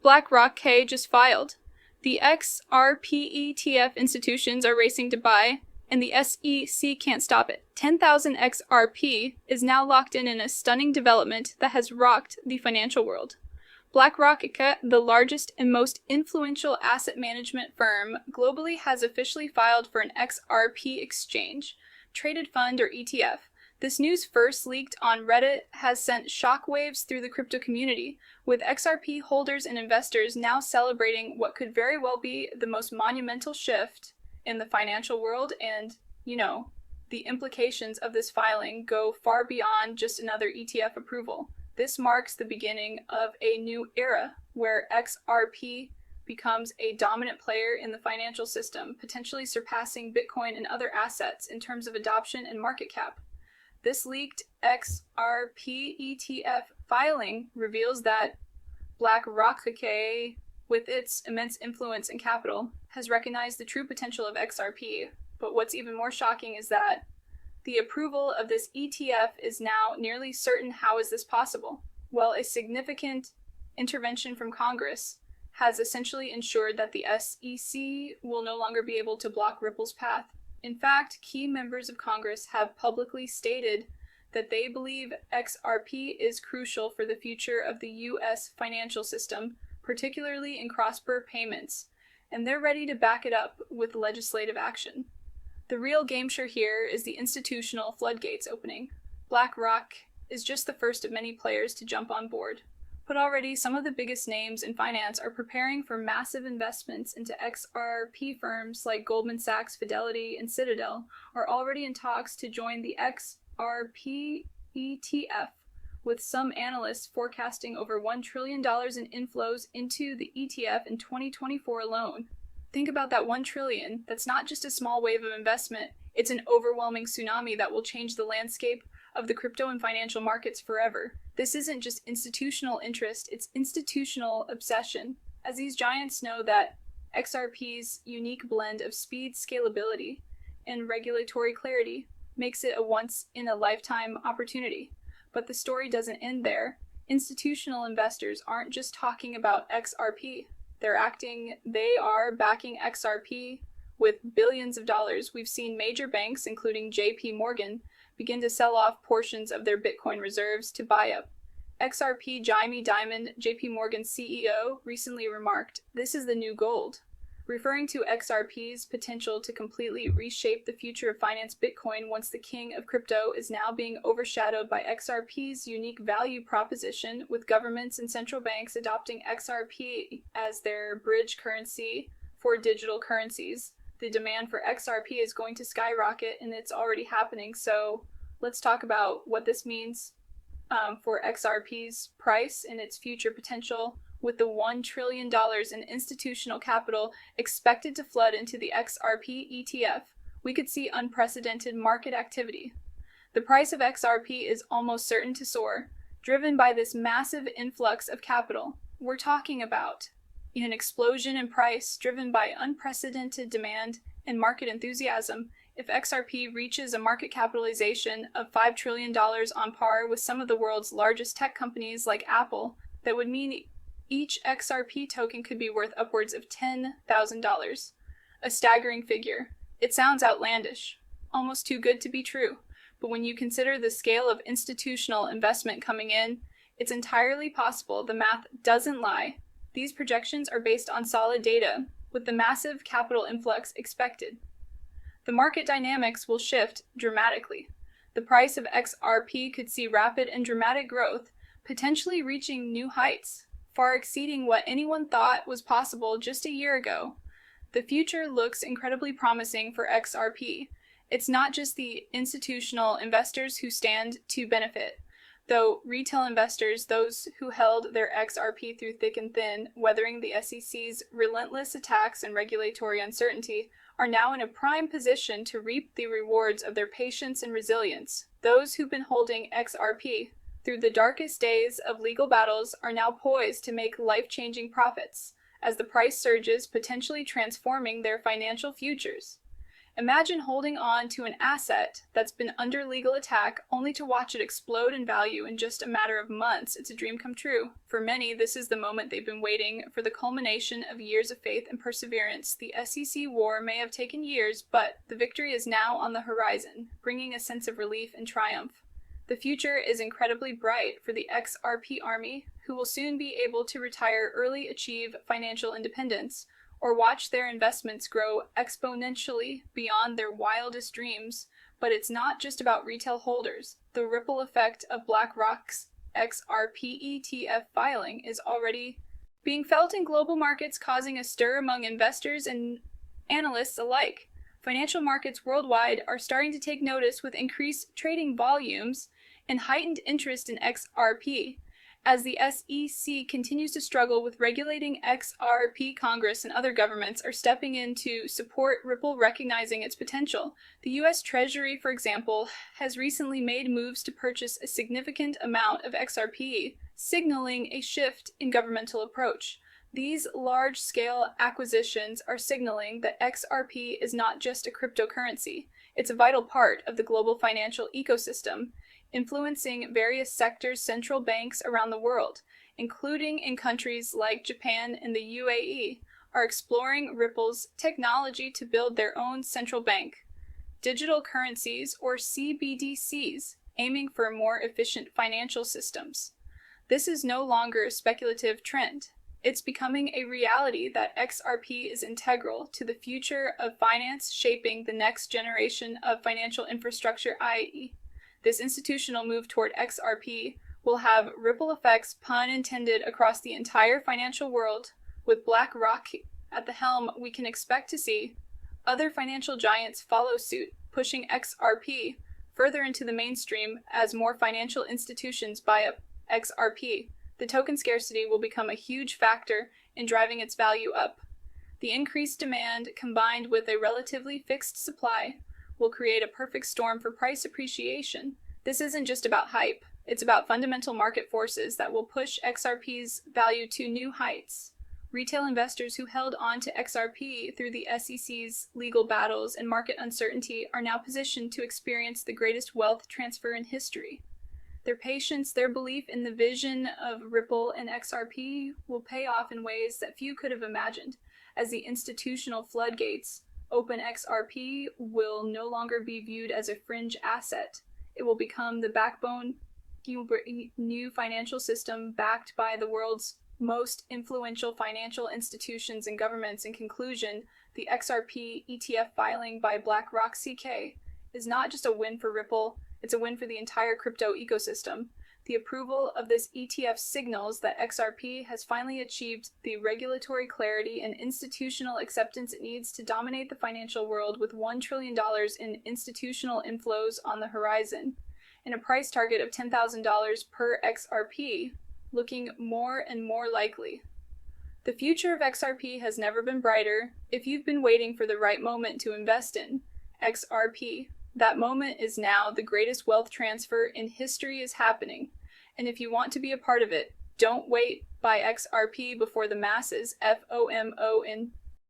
BlackRock just filed. The XRP ETF institutions are racing to buy, and the SEC can't stop it. 10,000 XRP is now locked in a stunning development that has rocked the financial world. BlackRock, the largest and most influential asset management firm globally, has officially filed for an XRP exchange, traded fund or ETF. This news, first leaked on Reddit, has sent shockwaves through the crypto community, with XRP holders and investors now celebrating what could very well be the most monumental shift in the financial world. And, the implications of this filing go far beyond just another ETF approval. This marks the beginning of a new era where XRP becomes a dominant player in the financial system, potentially surpassing Bitcoin and other assets in terms of adoption and market cap. This leaked XRP ETF filing reveals that BlackRock, with its immense influence and capital, has recognized the true potential of XRP. But what's even more shocking is that the approval of this ETF is now nearly certain. How is this possible? Well, a significant intervention from Congress has essentially ensured that the SEC will no longer be able to block Ripple's path. In fact, key members of Congress have publicly stated that they believe XRP is crucial for the future of the U.S. financial system, particularly in cross-border payments, and they're ready to back it up with legislative action. The real game show here is the institutional floodgates opening. BlackRock is just the first of many players to jump on board. But already, some of the biggest names in finance are preparing for massive investments into XRP. Firms like Goldman Sachs, Fidelity, and Citadel are already in talks to join the XRP ETF, with some analysts forecasting over $1 trillion in inflows into the ETF in 2024 alone. Think about that $1 trillion. That's not just a small wave of investment. It's an overwhelming tsunami that will change the landscape of the crypto and financial markets forever. This isn't just institutional interest, it's institutional obsession, as these giants know that XRP's unique blend of speed, scalability, and regulatory clarity makes it a once-in-a-lifetime opportunity. But the story doesn't end there. Institutional investors aren't just talking about XRP. They are backing XRP with billions of dollars. We've seen major banks, including JP Morgan, begin to sell off portions of their Bitcoin reserves to buy up. XRP Jamie Dimon, JP Morgan's CEO, recently remarked, "This is the new gold," referring to XRP's potential to completely reshape the future of finance. Bitcoin, once the king of crypto, is now being overshadowed by XRP's unique value proposition, with governments and central banks adopting XRP as their bridge currency for digital currencies. The demand for XRP is going to skyrocket, and it's already happening. So let's talk about what this means for XRP's price and its future potential. With the $1 trillion in institutional capital expected to flood into the XRP ETF, we could see unprecedented market activity. The price of XRP is almost certain to soar, driven by this massive influx of capital. We're talking about an explosion in price driven by unprecedented demand and market enthusiasm. If XRP reaches a market capitalization of $5 trillion on par with some of the world's largest tech companies like Apple, that would mean each XRP token could be worth upwards of $10,000. A staggering figure. It sounds outlandish, almost too good to be true. But when you consider the scale of institutional investment coming in, it's entirely possible the math doesn't lie. These projections are based on solid data, with the massive capital influx expected. The market dynamics will shift dramatically. The price of XRP could see rapid and dramatic growth, potentially reaching new heights, far exceeding what anyone thought was possible just a year ago. The future looks incredibly promising for XRP. It's not just the institutional investors who stand to benefit, though retail investors, those who held their XRP through thick and thin, weathering the SEC's relentless attacks and regulatory uncertainty, are now in a prime position to reap the rewards of their patience and resilience. Those who've been holding XRP through the darkest days of legal battles are now poised to make life-changing profits, as the price surges, potentially transforming their financial futures. Imagine holding on to an asset that's been under legal attack only to watch it explode in value in just a matter of months. It's a dream come true. For many, this is the moment they've been waiting for, the culmination of years of faith and perseverance. The SEC war may have taken years, but the victory is now on the horizon, bringing a sense of relief and triumph. The future is incredibly bright for the XRP army, who will soon be able to retire early, achieve financial independence, or watch their investments grow exponentially beyond their wildest dreams. But it's not just about retail holders. The ripple effect of BlackRock's XRP ETF filing is already being felt in global markets, causing a stir among investors and analysts alike. Financial markets worldwide are starting to take notice with increased trading volumes and heightened interest in XRP. As the SEC continues to struggle with regulating XRP, Congress and other governments are stepping in to support Ripple, recognizing its potential. The U.S. Treasury, for example, has recently made moves to purchase a significant amount of XRP, signaling a shift in governmental approach. These large-scale acquisitions are signaling that XRP is not just a cryptocurrency. It's a vital part of the global financial ecosystem, influencing various sectors. Central banks around the world, including in countries like Japan and the UAE, are exploring Ripple's technology to build their own central bank digital currencies, or CBDCs, aiming for more efficient financial systems. This is no longer a speculative trend. It's becoming a reality that XRP is integral to the future of finance, shaping the next generation of financial infrastructure, i.e., this institutional move toward XRP will have ripple effects, pun intended, across the entire financial world. With BlackRock at the helm, we can expect to see other financial giants follow suit, pushing XRP further into the mainstream as more financial institutions buy up XRP. The token scarcity will become a huge factor in driving its value up. The increased demand, combined with a relatively fixed supply, will create a perfect storm for price appreciation. This isn't just about hype. It's about fundamental market forces that will push XRP's value to new heights. Retail investors who held on to XRP through the SEC's legal battles and market uncertainty are now positioned to experience the greatest wealth transfer in history. Their patience, their belief in the vision of Ripple and XRP will pay off in ways that few could have imagined. As the institutional floodgates open, XRP will no longer be viewed as a fringe asset. It will become the backbone new financial system backed by the world's most influential financial institutions and governments. In conclusion, the XRP ETF filing by BlackRock CK is not just a win for Ripple, it's a win for the entire crypto ecosystem. The approval of this ETF signals that XRP has finally achieved the regulatory clarity and institutional acceptance it needs to dominate the financial world, with $1 trillion in institutional inflows on the horizon, and a price target of $10,000 per XRP looking more and more likely. The future of XRP has never been brighter. If you've been waiting for the right moment to invest in XRP, that moment is now. The greatest wealth transfer in history is happening. And if you want to be a part of it, don't wait. Buy XRP before the masses. FOMO in